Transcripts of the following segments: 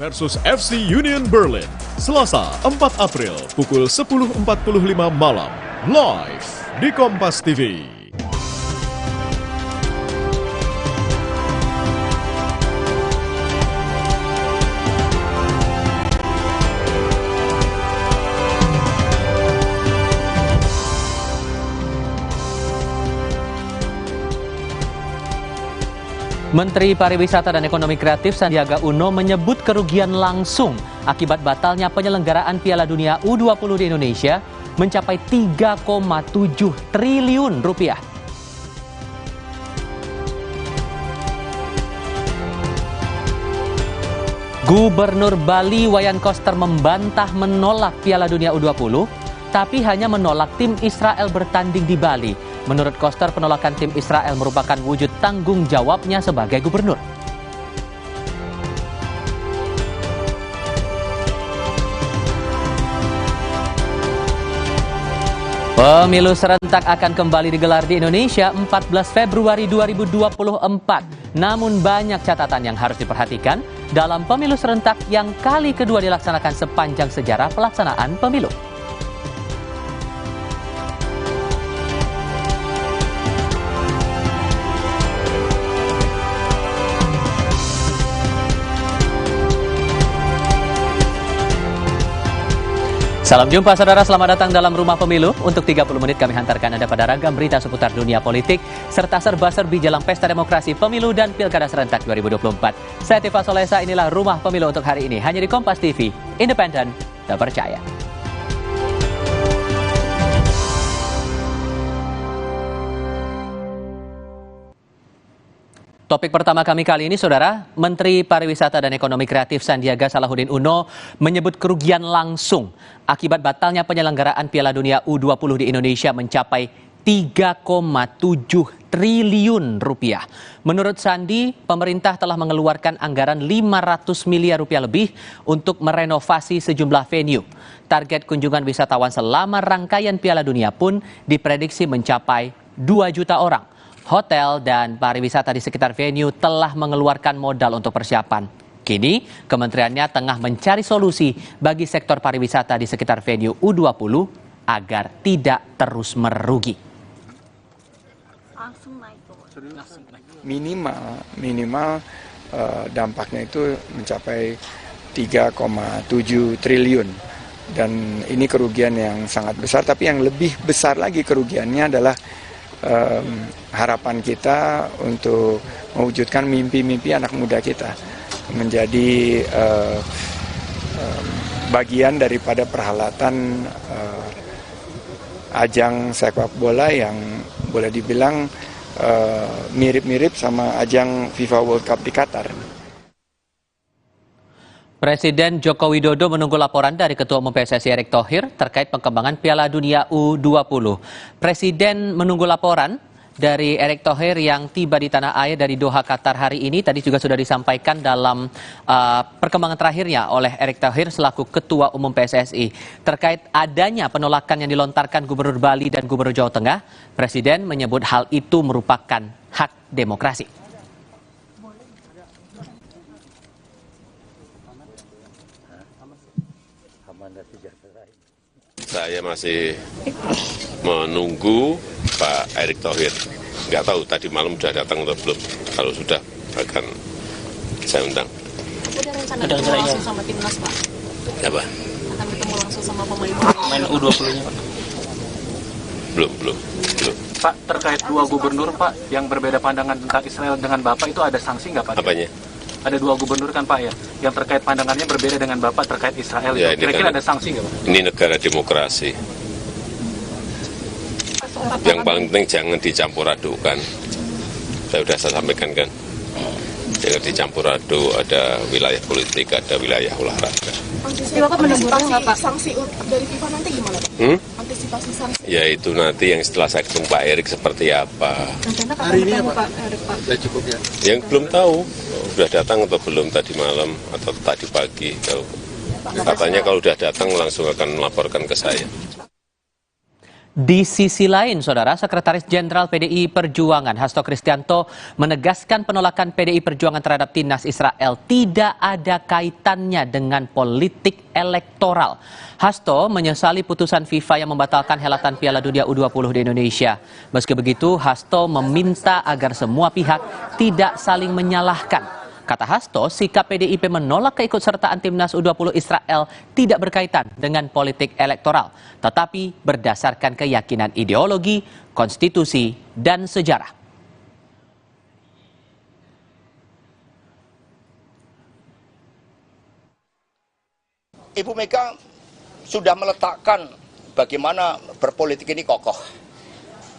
versus FC Union Berlin, Selasa 4 April pukul 10.45 malam, live di Kompas TV. Menteri Pariwisata dan Ekonomi Kreatif Sandiaga Uno menyebut kerugian langsung akibat batalnya penyelenggaraan Piala Dunia U20 di Indonesia mencapai 3,7 triliun rupiah. Gubernur Bali Wayan Koster membantah menolak Piala Dunia U20, tapi hanya menolak tim Israel bertanding di Bali. Menurut Koster, penolakan tim Israel merupakan wujud tanggung jawabnya sebagai gubernur. Pemilu serentak akan kembali digelar di Indonesia 14 Februari 2024. Namun banyak catatan yang harus diperhatikan dalam pemilu serentak yang kali kedua dilaksanakan sepanjang sejarah pelaksanaan pemilu. Salam jumpa saudara, selamat datang dalam Rumah Pemilu. Untuk 30 menit kami hantarkan Anda pada ragam berita seputar dunia politik serta serba-serbi jelang pesta demokrasi pemilu dan pilkada serentak 2024. Saya Tifa Solesa, inilah Rumah Pemilu untuk hari ini. Hanya di Kompas TV, independen, terpercaya. Topik pertama kami kali ini, saudara, Menteri Pariwisata dan Ekonomi Kreatif Sandiaga Salahuddin Uno menyebut kerugian langsung akibat batalnya penyelenggaraan Piala Dunia U20 di Indonesia mencapai 3,7 triliun rupiah. Menurut Sandi, pemerintah telah mengeluarkan anggaran 500 miliar rupiah lebih untuk merenovasi sejumlah venue. Target kunjungan wisatawan selama rangkaian Piala Dunia pun diprediksi mencapai 2 juta orang. Hotel dan pariwisata di sekitar venue telah mengeluarkan modal untuk persiapan. Kini, kementeriannya tengah mencari solusi bagi sektor pariwisata di sekitar venue U20 agar tidak terus merugi. Minimal dampaknya itu mencapai 3,7 triliun. Dan ini kerugian yang sangat besar, tapi yang lebih besar lagi kerugiannya adalah harapan kita untuk mewujudkan mimpi-mimpi anak muda kita menjadi bagian daripada perhelatan ajang sepak bola yang boleh dibilang mirip-mirip sama ajang FIFA World Cup di Qatar. Presiden Joko Widodo menunggu laporan dari Ketua Umum PSSI Erick Thohir terkait perkembangan Piala Dunia U20. Presiden menunggu laporan dari Erick Thohir yang tiba di tanah air dari Doha, Qatar hari ini. Tadi juga sudah disampaikan dalam perkembangan terakhirnya oleh Erick Thohir selaku Ketua Umum PSSI. Terkait adanya penolakan yang dilontarkan Gubernur Bali dan Gubernur Jawa Tengah, Presiden menyebut hal itu merupakan hak demokrasi. Saya masih menunggu Pak Erick Thohir. Nggak tahu tadi malam sudah datang atau belum. Kalau sudah akan saya undang. Ada rencana ketemu langsung sama timnas, Pak? Apa? Akan ketemu langsung sama pemain U20-nya, Pak? Belum. Pak, terkait dua gubernur, Pak, yang berbeda pandangan tentang Israel dengan Bapak itu ada sanksi nggak, Pak? Apanya? Ada dua gubernur kan, Pak, ya? Yang terkait pandangannya berbeda dengan Bapak terkait Israel Ya, itu. Kira-kira kan, ada sanksi nggak, Pak? Ini negara demokrasi. Yang paling penting jangan dicampur adukan. Saya sudah sampaikan kan. Jangan dicampur aduk, ada wilayah politik, ada wilayah olahraga. Bapak menanggungkan sanksi dari FIFA nanti gimana, Pak? Antisipasi sanksi? Ya itu nanti yang setelah saya ketemu Pak Erick seperti apa. Rencana kapan ketemu Pak Erick, Pak? Yang belum tahu, sudah datang atau belum tadi malam atau tadi pagi. Kalau katanya kalau sudah datang langsung akan melaporkan ke saya. Di sisi lain, Saudara, Sekretaris Jenderal PDI Perjuangan Hasto Kristianto menegaskan penolakan PDI Perjuangan terhadap timnas Israel tidak ada kaitannya dengan politik elektoral. Hasto menyesali putusan FIFA yang membatalkan helatan Piala Dunia U20 di Indonesia. Meski begitu, Hasto meminta agar semua pihak tidak saling menyalahkan. Kata Hasto, sikap PDIP menolak keikutsertaan timnas U20 Israel tidak berkaitan dengan politik elektoral, tetapi berdasarkan keyakinan ideologi, konstitusi, dan sejarah. Ibu Mega sudah meletakkan bagaimana berpolitik ini kokoh.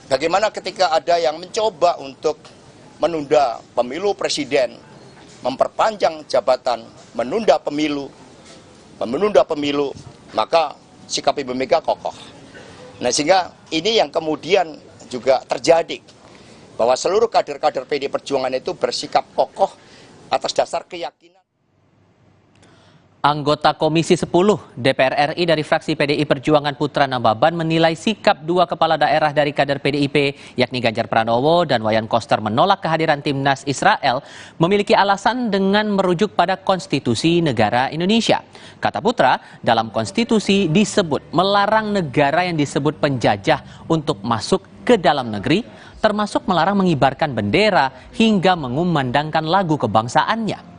Bagaimana ketika ada yang mencoba untuk menunda pemilu presiden, memperpanjang jabatan, menunda pemilu, maka sikap Ibu Mega kokoh. Nah, sehingga ini yang kemudian juga terjadi, bahwa seluruh kader-kader PDI Perjuangan itu bersikap kokoh atas dasar keyakinan. Anggota Komisi 10 DPR RI dari fraksi PDI Perjuangan Putra Nababan menilai sikap dua kepala daerah dari kader PDIP, yakni Ganjar Pranowo dan Wayan Koster, menolak kehadiran timnas Israel memiliki alasan dengan merujuk pada konstitusi negara Indonesia. Kata Putra, dalam konstitusi disebut melarang negara yang disebut penjajah untuk masuk ke dalam negeri, termasuk melarang mengibarkan bendera hingga mengumandangkan lagu kebangsaannya.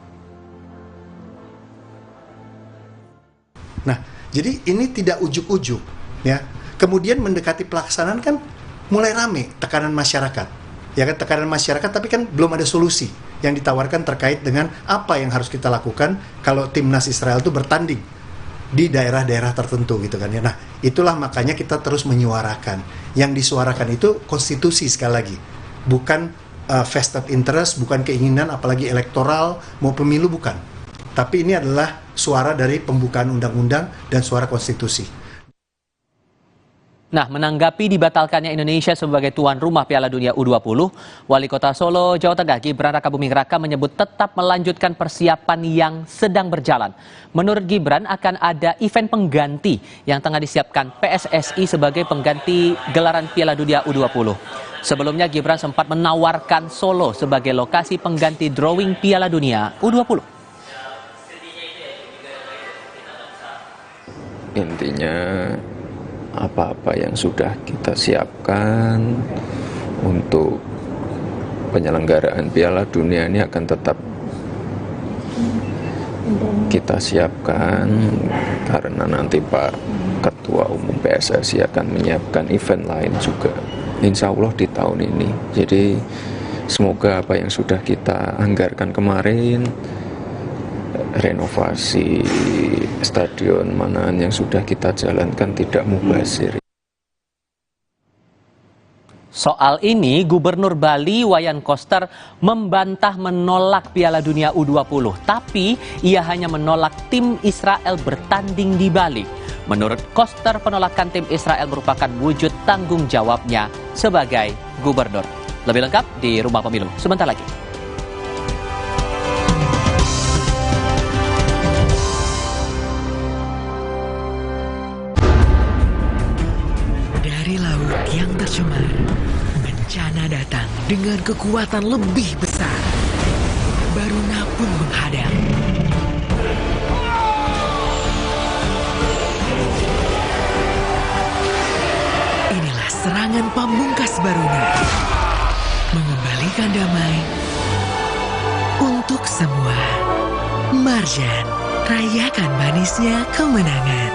Nah, jadi ini tidak ujuk-ujuk, ya. Kemudian mendekati pelaksanaan kan mulai rame tekanan masyarakat, ya kan, tekanan masyarakat, tapi kan belum ada solusi yang ditawarkan terkait dengan apa yang harus kita lakukan kalau timnas Israel itu bertanding di daerah-daerah tertentu gitu kan ya. Nah, itulah makanya kita terus menyuarakan. Yang disuarakan itu konstitusi sekali lagi, bukan vested interest, bukan keinginan apalagi elektoral mau pemilu, bukan. Tapi ini adalah suara dari pembukaan undang-undang dan suara konstitusi. Nah, menanggapi dibatalkannya Indonesia sebagai tuan rumah Piala Dunia U20, Wali Kota Solo, Jawa Tengah, Gibran Rakabuming Raka menyebut tetap melanjutkan persiapan yang sedang berjalan. Menurut Gibran, akan ada event pengganti yang tengah disiapkan PSSI sebagai pengganti gelaran Piala Dunia U20. Sebelumnya, Gibran sempat menawarkan Solo sebagai lokasi pengganti drawing Piala Dunia U20. Intinya apa-apa yang sudah kita siapkan untuk penyelenggaraan Piala Dunia ini akan tetap kita siapkan, karena nanti Pak Ketua Umum PSSI akan menyiapkan event lain juga, insya Allah di tahun ini. Jadi semoga apa yang sudah kita anggarkan kemarin, renovasi Stadion Manahan yang sudah kita jalankan, tidak mubazir. Soal ini, Gubernur Bali Wayan Koster membantah menolak Piala Dunia U20, tapi ia hanya menolak tim Israel bertanding di Bali. Menurut Koster, penolakan tim Israel merupakan wujud tanggung jawabnya sebagai gubernur. Lebih lengkap di Rumah Pemilu sebentar lagi. Dari laut yang tercemar, bencana datang dengan kekuatan lebih besar. Baruna pun menghadang. Inilah serangan pamungkas Baruna, mengembalikan damai untuk semua. Marjan, rayakan manisnya kemenangan.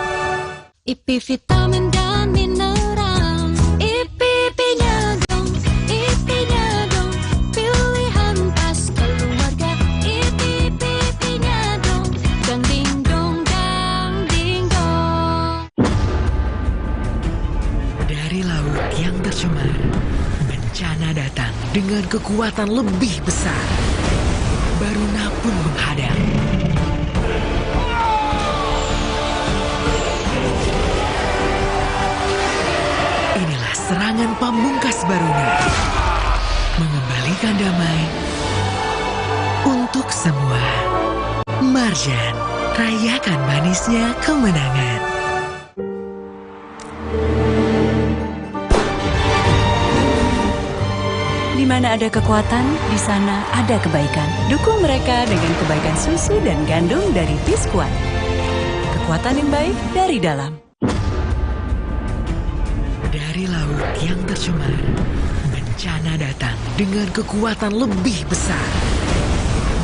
IP vitamin dan mineral, IP-nya dong, IP-nya dong, pilihan pas keluarga, IP-nya dong, dan ding dong, ding dong. Dari laut yang tercemar, bencana datang dengan kekuatan lebih besar. Baruna pun menghadang. Serangan pamungkas Baruna, mengembalikan damai untuk semua. Marjan, rayakan manisnya kemenangan. mana ada kekuatan, di sana ada kebaikan. Dukung mereka dengan kebaikan susu dan gandum dari Biskuat. Kekuatan yang baik dari dalam. Dari laut yang tercemar, bencana datang dengan kekuatan lebih besar.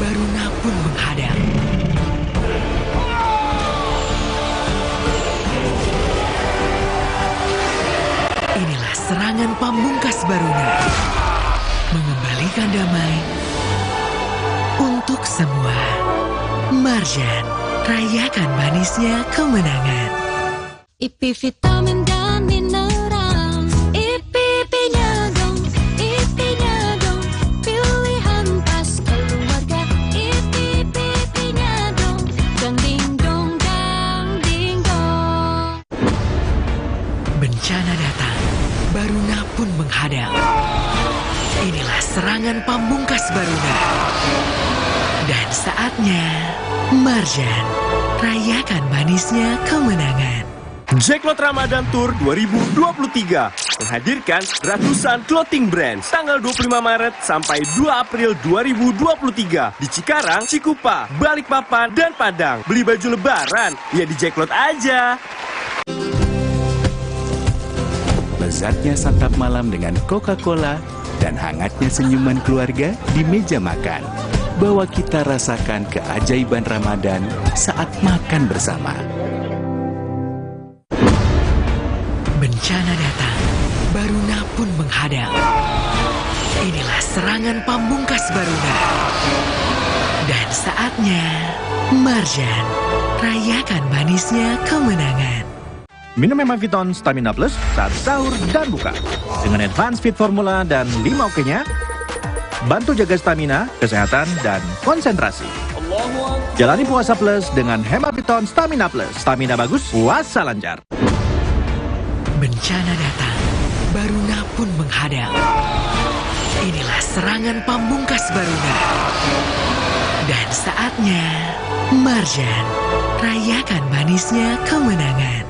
Baruna pun menghadang. Inilah serangan pamungkas Baruna. Mengembalikan damai untuk semua. Marjan, rayakan manisnya kemenangan. IP vitamin dan mineral, IPP-nya dong, pilihan pas keluarga, IPP-nya dong, dang ding dong, dang ding dong. Bencana datang, Baruna pun menghadang. Inilah serangan pamungkas Baruna. Dan saatnya, Marjan, rayakan manisnya kemenangan. Jacklot Ramadan Tour 2023 menghadirkan ratusan clothing brands tanggal 25 Maret sampai 2 April 2023 di Cikarang, Cikupa, Balikpapan, dan Padang. Beli baju lebaran, ya di Jacklot aja. Lezatnya santap malam dengan Coca-Cola dan hangatnya senyuman keluarga di meja makan. Bawa kita rasakan keajaiban Ramadan saat makan bersama. Bencana datang, Baruna pun menghadang. Inilah serangan pamungkas Baruna. Dan saatnya, Marjan, rayakan manisnya kemenangan. Minum Hemaviton Stamina Plus saat sahur dan buka. Dengan Advanced Fit Formula dan 5 OK-nya, bantu jaga stamina, kesehatan, dan konsentrasi. Jalani puasa plus dengan Hemaviton Stamina Plus. Stamina bagus, puasa lancar. Bencana datang, Baruna pun menghadang. Inilah serangan pamungkas Baruna. Dan saatnya, Marjan, rayakan manisnya kemenangan.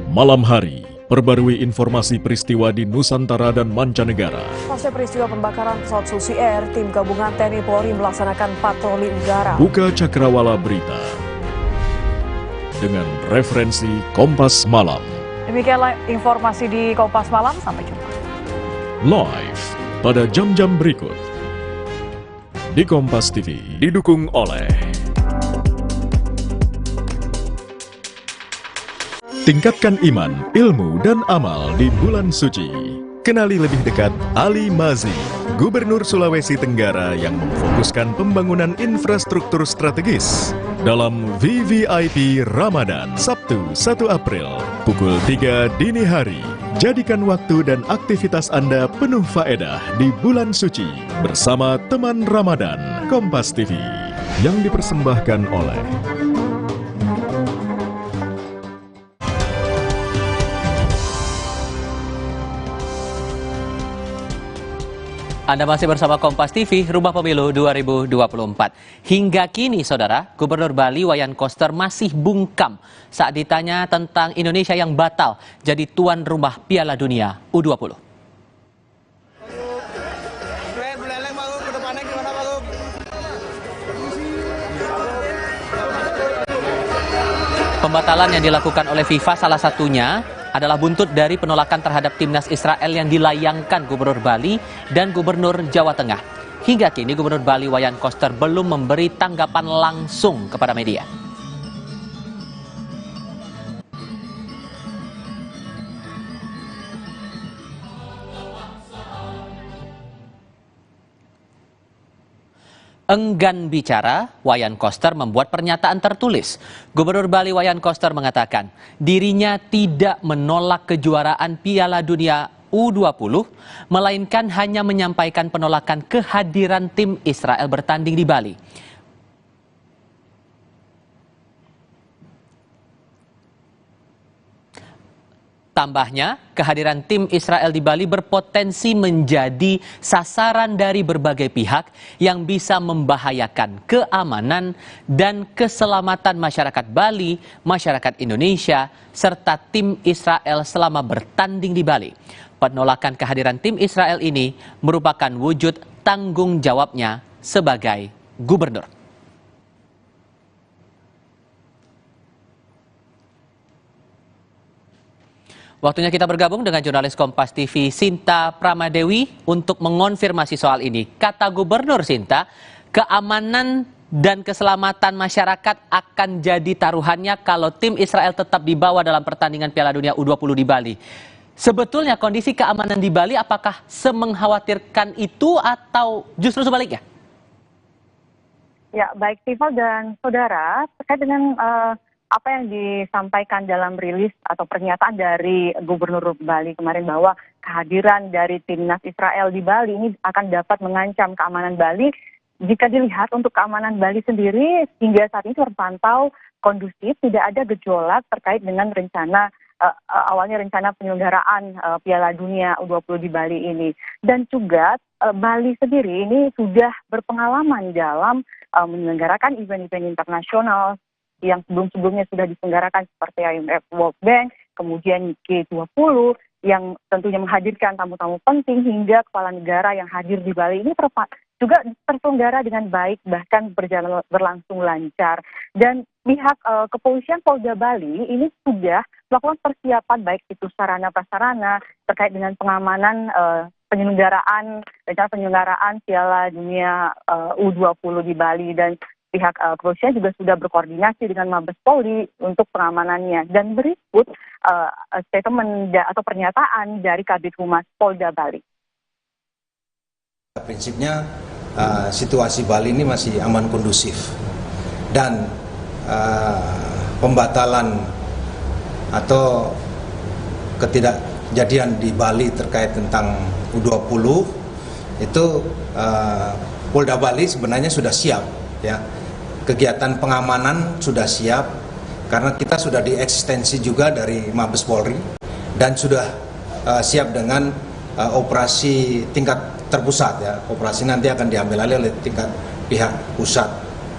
Malam hari, perbarui informasi peristiwa di Nusantara dan mancanegara. Pasca peristiwa pembakaran pesawat Susi Air, tim gabungan TNI Polri melaksanakan patroli udara. Buka Cakrawala Berita dengan referensi Kompas Malam. Demikianlah informasi di Kompas Malam, sampai jumpa. Live pada jam-jam berikut di Kompas TV, didukung oleh tingkatkan iman, ilmu, dan amal di bulan suci. Kenali lebih dekat Ali Mazi, Gubernur Sulawesi Tenggara yang memfokuskan pembangunan infrastruktur strategis. Dalam VVIP Ramadan, Sabtu 1 April, pukul 3 dini hari. Jadikan waktu dan aktivitas Anda penuh faedah di bulan suci bersama teman Ramadan, Kompas TV, yang dipersembahkan oleh Anda masih bersama Kompas TV, Rumah Pemilu 2024. Hingga kini, Saudara, Gubernur Bali Wayan Koster masih bungkam saat ditanya tentang Indonesia yang batal jadi tuan rumah Piala Dunia U20. Pembatalan yang dilakukan oleh FIFA salah satunya adalah buntut dari penolakan terhadap timnas Israel yang dilayangkan Gubernur Bali dan Gubernur Jawa Tengah. Hingga kini Gubernur Bali Wayan Koster belum memberi tanggapan langsung kepada media. Enggan bicara, Wayan Koster membuat pernyataan tertulis. Gubernur Bali Wayan Koster mengatakan dirinya tidak menolak kejuaraan Piala Dunia U20, melainkan hanya menyampaikan penolakan kehadiran tim Israel bertanding di Bali. Tambahnya, kehadiran tim Israel di Bali berpotensi menjadi sasaran dari berbagai pihak yang bisa membahayakan keamanan dan keselamatan masyarakat Bali, masyarakat Indonesia, serta tim Israel selama bertanding di Bali. Penolakan kehadiran tim Israel ini merupakan wujud tanggung jawabnya sebagai gubernur. Waktunya kita bergabung dengan jurnalis Kompas TV Sinta Pramadewi untuk mengonfirmasi soal ini. Kata Gubernur Sinta, keamanan dan keselamatan masyarakat akan jadi taruhannya kalau tim Israel tetap dibawa dalam pertandingan Piala Dunia U20 di Bali. Sebetulnya kondisi keamanan di Bali apakah semengkhawatirkan itu atau justru sebaliknya? Ya, baik Tiffal dan saudara, terkait dengan apa yang disampaikan dalam rilis atau pernyataan dari Gubernur Bali kemarin bahwa kehadiran dari timnas Israel di Bali ini akan dapat mengancam keamanan Bali. Jika dilihat untuk keamanan Bali sendiri hingga saat ini terpantau kondusif, tidak ada gejolak terkait dengan awalnya rencana penyelenggaraan Piala Dunia U20 di Bali ini. Dan juga Bali sendiri ini sudah berpengalaman dalam menyelenggarakan event-event internasional yang sebelum-sebelumnya sudah diselenggarakan seperti IMF, World Bank, kemudian G20 yang tentunya menghadirkan tamu-tamu penting hingga kepala negara yang hadir di Bali ini juga terselenggara dengan baik, bahkan berlangsung lancar. Dan pihak kepolisian Polda Bali ini sudah melakukan persiapan baik itu sarana-prasarana terkait dengan pengamanan penyelenggaraan Piala Dunia U20 di Bali, dan pihak kepolisian juga sudah berkoordinasi dengan Mabes Polri untuk pengamanannya. Dan berikut statement atau pernyataan dari Kabid Humas Polda Bali. Prinsipnya situasi Bali ini masih aman kondusif, dan pembatalan atau ketidakjadian di Bali terkait tentang U20 itu Polda Bali sebenarnya sudah siap, ya. Kegiatan pengamanan sudah siap karena kita sudah dieksistensi juga dari Mabes Polri dan sudah siap dengan operasi tingkat terpusat, ya. Operasi nanti akan diambil alih oleh tingkat pihak pusat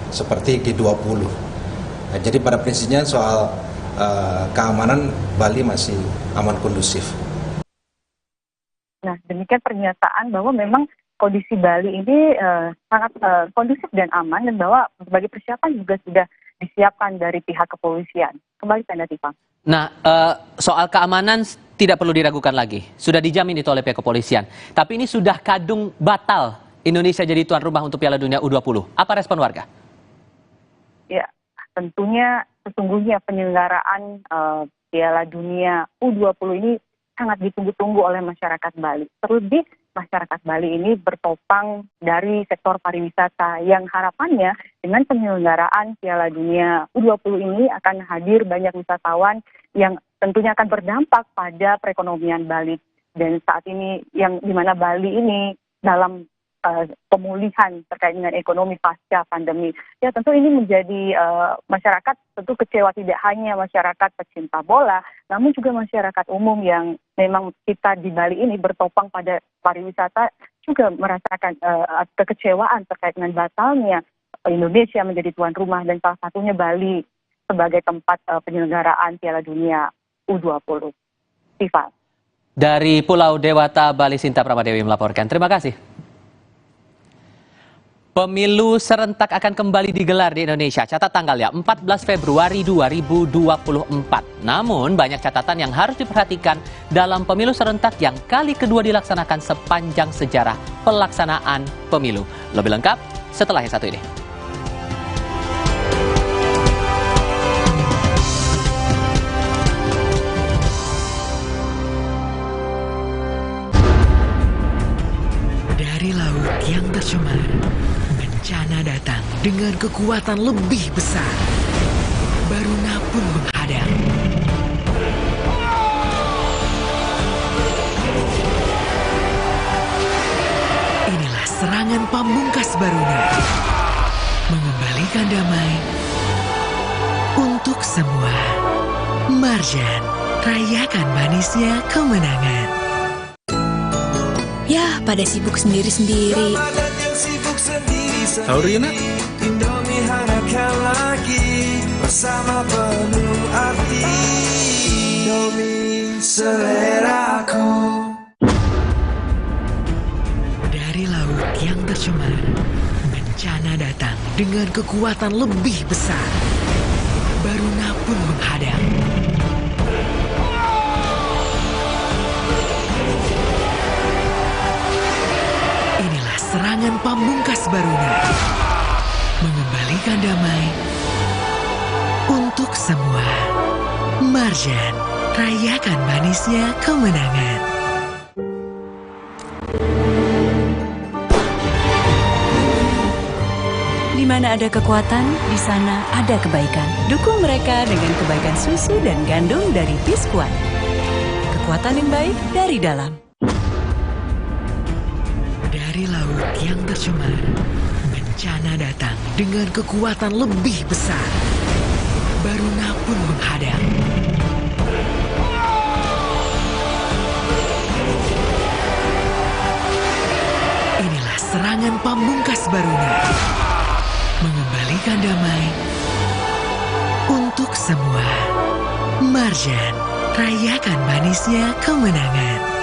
seperti G20. Nah, jadi pada prinsipnya soal keamanan Bali masih aman kondusif. Nah, demikian pernyataan bahwa memang kondisi Bali ini sangat kondusif dan aman, dan bahwa berbagai persiapan juga sudah disiapkan dari pihak kepolisian. Kembali Anda, Tifa. Nah, soal keamanan tidak perlu diragukan lagi. Sudah dijamin itu oleh pihak kepolisian. Tapi ini sudah kadung batal Indonesia jadi tuan rumah untuk Piala Dunia U20. Apa respon warga? Ya, tentunya sesungguhnya penyelenggaraan Piala Dunia U20 ini sangat ditunggu-tunggu oleh masyarakat Bali. Terlebih masyarakat Bali ini bertopang dari sektor pariwisata yang harapannya dengan penyelenggaraan Piala Dunia U20 ini akan hadir banyak wisatawan yang tentunya akan berdampak pada perekonomian Bali. Dan saat ini yang dimana Bali ini dalam pemulihan terkait dengan ekonomi pasca pandemi. Ya, tentu ini menjadi masyarakat tentu kecewa, tidak hanya masyarakat pecinta bola, namun juga masyarakat umum yang memang kita di Bali ini bertopang pada pariwisata juga merasakan kekecewaan terkait dengan batalnya Indonesia menjadi tuan rumah, dan salah satunya Bali sebagai tempat penyelenggaraan Piala Dunia U20. Tifa. Dari Pulau Dewata, Bali, Sinta Pramadewi melaporkan. Terima kasih. Pemilu serentak akan kembali digelar di Indonesia. Catat tanggalnya 14 Februari 2024. Namun banyak catatan yang harus diperhatikan dalam pemilu serentak yang kali kedua dilaksanakan sepanjang sejarah pelaksanaan pemilu. Lebih lengkap setelah yang satu ini. Dari laut yang tercemar, bencana datang dengan kekuatan lebih besar. Baruna pun menghadang. Inilah serangan pamungkas Baruna, mengembalikan damai untuk semua. Marjan. rayakan manisnya kemenangan. Ya, pada sibuk sendiri-sendiri. Sahur ya, Nak? Indomie hangatkan lagi bersama penuh arti. Indomie seleraku. Dari laut yang tercemar, bencana datang dengan kekuatan lebih besar. Baruna pun menghadang. Inilah serangan pamungkas Baruna, mengembalikan damai untuk semua. Marjan, rayakan manisnya kemenangan. Di mana ada kekuatan, di sana ada kebaikan. Dukung mereka dengan kebaikan susu dan gandum dari Biskuat. Kekuatan yang baik dari dalam. Dari laut yang tercemar, bencana datang dengan kekuatan lebih besar. Baruna pun menghadang. Inilah serangan pamungkas Baruna, mengembalikan damai untuk semua. Marjan, rayakan manisnya kemenangan.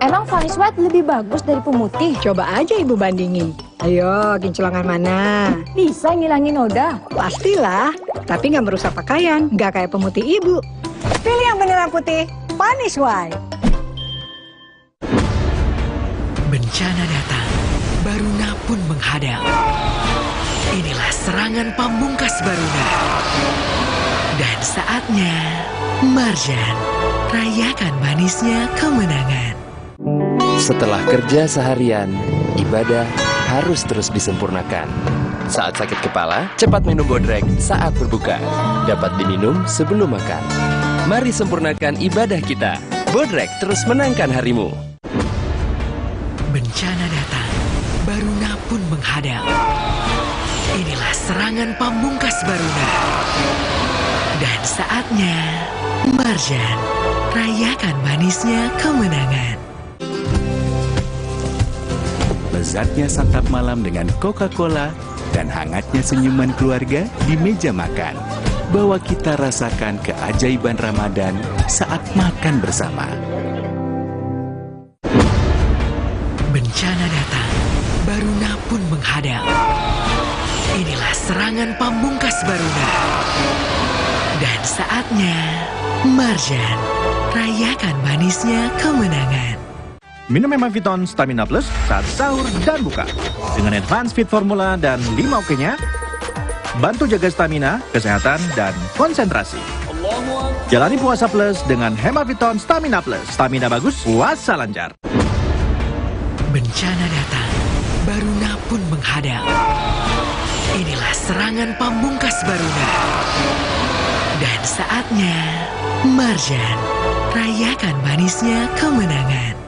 Emang Vanis White lebih bagus dari pemutih? Coba aja ibu bandingin. Ayo, kinclongan mana? Bisa ngilangin noda? Pastilah, tapi nggak merusak pakaian, nggak kayak pemutih ibu. Pilih yang beneran putih, Vanis White. Bencana datang, Baruna pun menghadang. Inilah serangan pamungkas Baruna. Dan saatnya, Marjan, rayakan manisnya kemenangan. Setelah kerja seharian, ibadah harus terus disempurnakan. Saat sakit kepala, cepat minum Bodrek saat berbuka. Dapat diminum sebelum makan. Mari sempurnakan ibadah kita. Bodrek terus menangkan harimu. Bencana datang, Baruna pun menghadang. Inilah serangan pamungkas Baruna. Dan saatnya, Marjan, rayakan manisnya kemenangan. Lezatnya santap malam dengan Coca-Cola dan hangatnya senyuman keluarga di meja makan. Bawa kita rasakan keajaiban Ramadan saat makan bersama. Bencana datang, Baruna pun menghadang. Inilah serangan pamungkas Baruna. Dan saatnya, Marjan, rayakan manisnya kemenangan. Minum Hemaviton Stamina Plus saat sahur dan buka. Dengan Advance Fit Formula dan 5 OK-nya, bantu jaga stamina, kesehatan, dan konsentrasi. Jalani puasa plus dengan Hemaviton Stamina Plus. Stamina bagus, puasa lancar. Bencana datang, Baruna pun menghadang. Inilah serangan pamungkas Baruna. Dan saatnya, Marjan, rayakan manisnya kemenangan.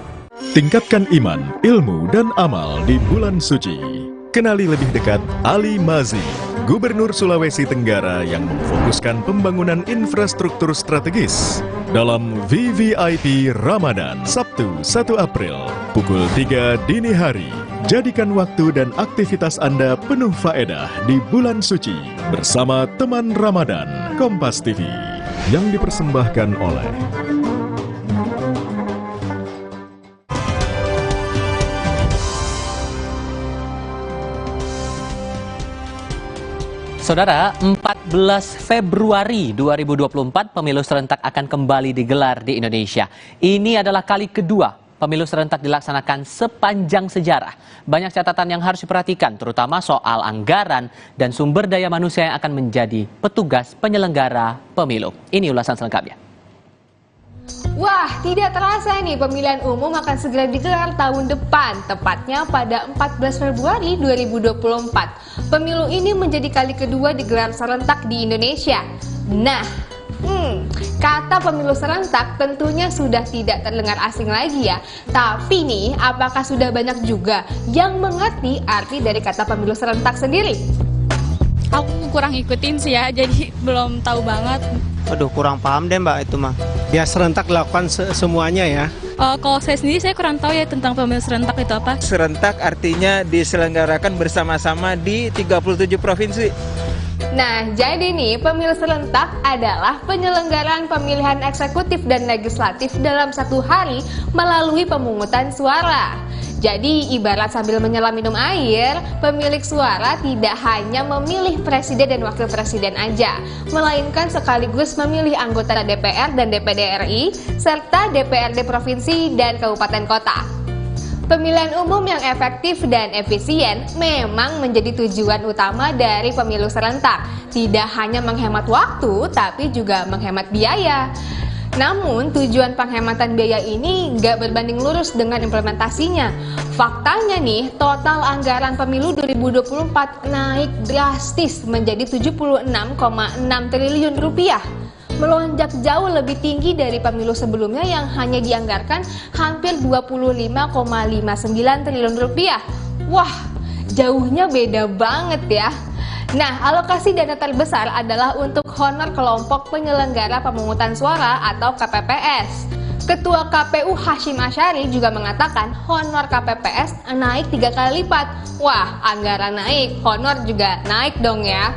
Tingkatkan iman, ilmu, dan amal di bulan suci. Kenali lebih dekat Ali Mazi, Gubernur Sulawesi Tenggara yang memfokuskan pembangunan infrastruktur strategis. Dalam VVIP Ramadan, Sabtu 1 April, pukul 3 dini hari. Jadikan waktu dan aktivitas Anda penuh faedah di bulan suci bersama teman Ramadan, Kompas TV, yang dipersembahkan oleh Saudara, 14 Februari 2024 pemilu serentak akan kembali digelar di Indonesia. Ini adalah kali kedua pemilu serentak dilaksanakan sepanjang sejarah. Banyak catatan yang harus diperhatikan, terutama soal anggaran dan sumber daya manusia yang akan menjadi petugas penyelenggara pemilu. Ini ulasan selengkapnya. Wah, tidak terasa nih pemilihan umum akan segera digelar tahun depan, tepatnya pada 14 Februari 2024. Pemilu ini menjadi kali kedua digelar serentak di Indonesia. Nah, kata pemilu serentak tentunya sudah tidak terdengar asing lagi ya. Tapi nih, apakah sudah banyak juga yang mengerti arti dari kata pemilu serentak sendiri? Aku kurang ikutin sih ya, jadi belum tahu banget. Aduh, kurang paham deh Mbak itu mah. Ya serentak dilakukan semuanya ya. Kalau saya sendiri, saya kurang tahu ya tentang pemilu serentak itu apa. Serentak artinya diselenggarakan bersama-sama di 37 provinsi. Nah, jadi nih, pemilu serentak adalah penyelenggaraan pemilihan eksekutif dan legislatif dalam satu hari melalui pemungutan suara. Jadi, ibarat sambil menyelam minum air, pemilik suara tidak hanya memilih presiden dan wakil presiden aja, melainkan sekaligus memilih anggota DPR dan DPD RI, serta DPRD provinsi dan kabupaten kota. Pemilihan umum yang efektif dan efisien memang menjadi tujuan utama dari pemilu serentak. Tidak hanya menghemat waktu, tapi juga menghemat biaya. Namun, tujuan penghematan biaya ini nggak berbanding lurus dengan implementasinya. Faktanya nih, total anggaran pemilu 2024 naik drastis menjadi 76,6 triliun rupiah. Melonjak jauh lebih tinggi dari pemilu sebelumnya yang hanya dianggarkan hampir 25,59 triliun rupiah. Wah, jauhnya beda banget ya. Nah, alokasi dana terbesar adalah untuk honor kelompok penyelenggara pemungutan suara atau KPPS. Ketua KPU Hashim Asyari juga mengatakan honor KPPS naik 3 kali lipat. Wah, anggaran naik, honor juga naik dong ya.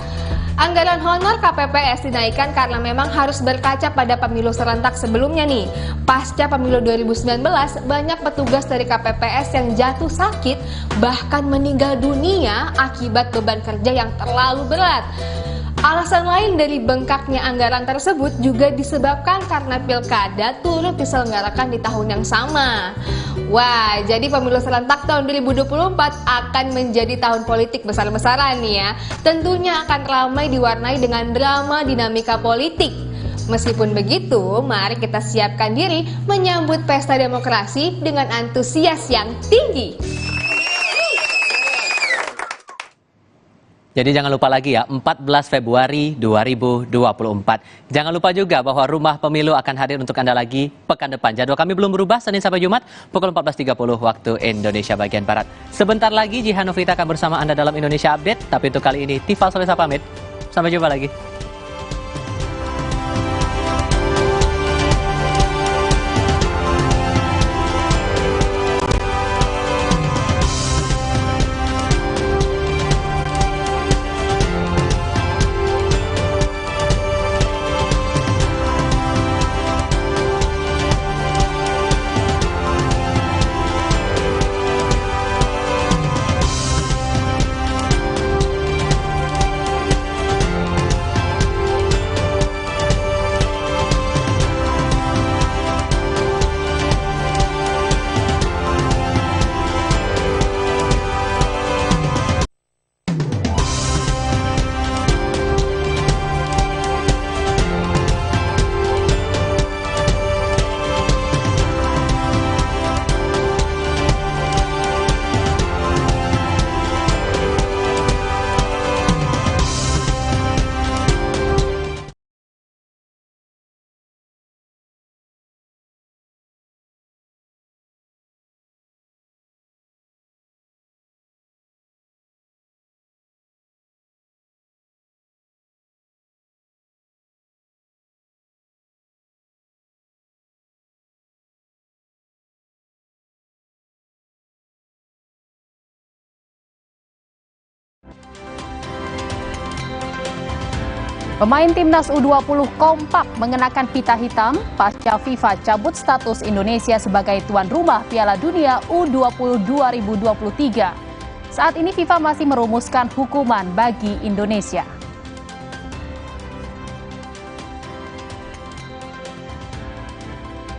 Anggaran honor KPPS dinaikkan karena memang harus berkaca pada pemilu serentak sebelumnya nih. Pasca pemilu 2019, banyak petugas dari KPPS yang jatuh sakit, bahkan meninggal dunia akibat beban kerja yang terlalu berat. Alasan lain dari bengkaknya anggaran tersebut juga disebabkan karena pilkada turut diselenggarakan di tahun yang sama. Wah, jadi pemilu serentak tahun 2024 akan menjadi tahun politik besar-besaran nih ya. Tentunya akan ramai diwarnai dengan drama dinamika politik. Meskipun begitu, mari kita siapkan diri menyambut pesta demokrasi dengan antusias yang tinggi. Jadi jangan lupa lagi ya, 14 Februari 2024. Jangan lupa juga bahwa Rumah Pemilu akan hadir untuk Anda lagi pekan depan. Jadwal kami belum berubah, Senin sampai Jumat, pukul 14.30 waktu Indonesia bagian Barat. Sebentar lagi, Jihan Novita akan bersama Anda dalam Indonesia Update. Tapi untuk kali ini, Tifal Solesa pamit. Sampai jumpa lagi. Pemain timnas U20 kompak mengenakan pita hitam pasca FIFA cabut status Indonesia sebagai tuan rumah Piala Dunia U20 2023. Saat ini FIFA masih merumuskan hukuman bagi Indonesia.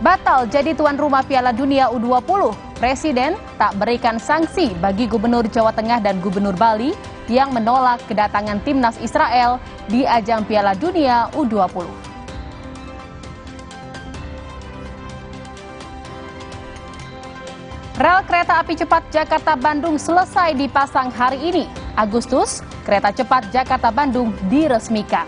Batal jadi tuan rumah Piala Dunia U20, Presiden tak berikan sanksi bagi Gubernur Jawa Tengah dan Gubernur Bali yang menolak kedatangan timnas Israel di ajang Piala Dunia U20. Rel kereta api cepat Jakarta-Bandung selesai dipasang hari ini. Agustus, kereta cepat Jakarta-Bandung diresmikan.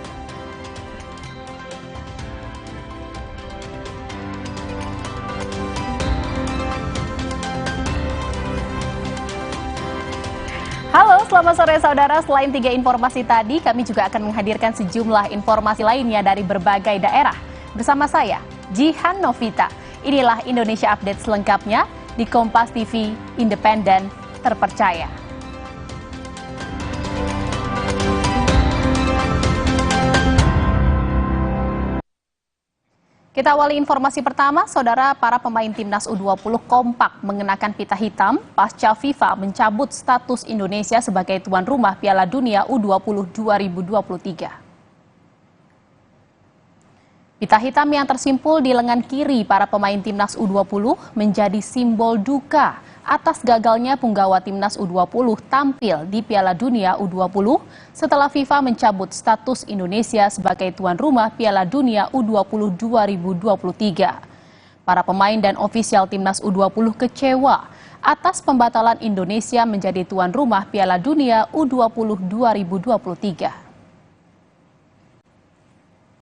Halo, selamat sore saudara. Selain 3 informasi tadi, kami juga akan menghadirkan sejumlah informasi lainnya dari berbagai daerah. Bersama saya, Jihan Novita. Inilah Indonesia Update selengkapnya di Kompas TV, independen, terpercaya. Kita awali informasi pertama, saudara. Para pemain timnas U20 kompak mengenakan pita hitam pasca FIFA mencabut status Indonesia sebagai tuan rumah Piala Dunia U20 2023. Pita hitam yang tersimpul di lengan kiri para pemain timnas U20 menjadi simbol duka atas gagalnya punggawa timnas U20 tampil di Piala Dunia U20 setelah FIFA mencabut status Indonesia sebagai tuan rumah Piala Dunia U20 2023. Para pemain dan ofisial timnas U20 kecewa atas pembatalan Indonesia menjadi tuan rumah Piala Dunia U20 2023.